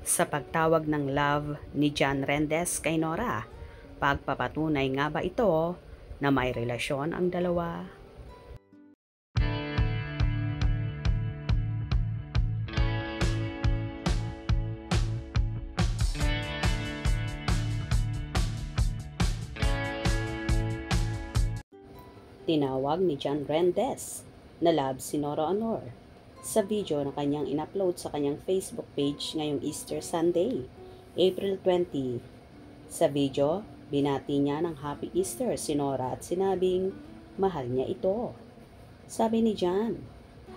Sa pagtawag ng love ni John Rendez kay Nora, pagpapatunay nga ba ito na may relasyon ang dalawa? Tinawag ni John Rendez na love si Nora Aunor sa video na kanyang in-upload sa kanyang Facebook page ngayong Easter Sunday, April 20. Sa video, binati niya ng Happy Easter si Nora at sinabing mahal niya ito. Sabi ni John,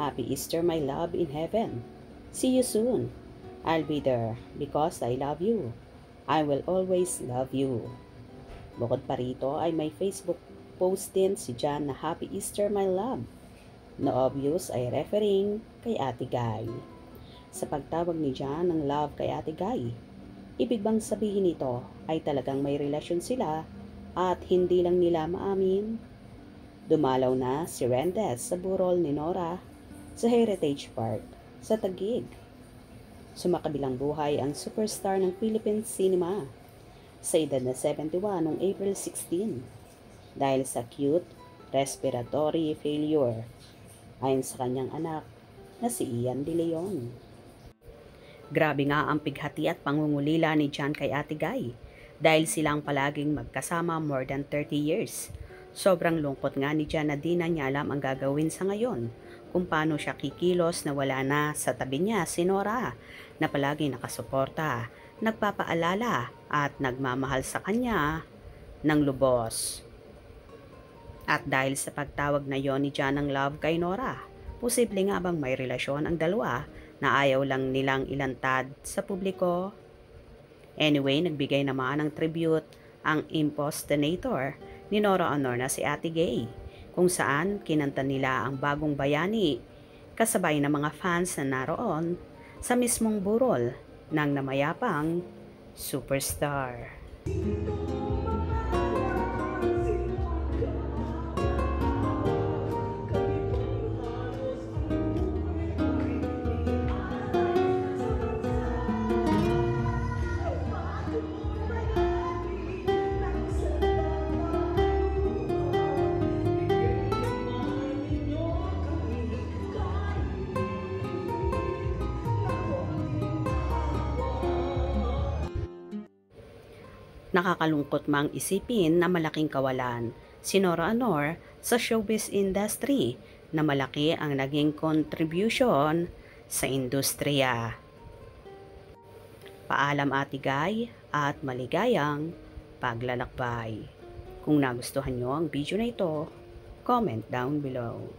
"Happy Easter my love in heaven. See you soon. I'll be there because I love you. I will always love you." Bukod pa rito ay may Facebook post din si John na Happy Easter my love, na obvious ay referring kay Ate Guy. Sa pagtawag ni John ng love kay Ate Guy, ibig bang sabihin nito ay talagang may relasyon sila at hindi lang nila maamin? Dumalaw na si Rendez sa burol ni Nora sa Heritage Park sa Taguig. Sumakabilang buhay ang superstar ng Philippine cinema sa edad na 71 noong April 16 dahil sa acute respiratory failure ayon sa kanyang anak na si Ian De Leon. Grabe nga ang pighati at pangungulila ni John kay Ate Guy dahil silang palaging magkasama more than 30 years. Sobrang lungkot nga ni John na di na niya alam ang gagawin sa ngayon kung paano siya kikilos na wala na sa tabi niya si Nora na palagi nakasuporta, nagpapaalala at nagmamahal sa kanya ng lubos. At dahil sa pagtawag na yon ni John ng love kay Nora, posible nga bang may relasyon ang dalawa na ayaw lang nilang ilantad sa publiko? Anyway, nagbigay naman ng tribute ang impostonator ni Nora Aunor na si Ate Gay, kung saan kinanta nila ang Bagong Bayani kasabay ng mga fans na naroon sa mismong burol ng namayapang superstar. Nakakalungkot mang isipin na malaking kawalan si Nora Aunor sa showbiz industry na malaki ang naging contribution sa industriya. Paalam Ate Guy at maligayang paglalakbay. Kung nagustuhan nyo ang video na ito, comment down below.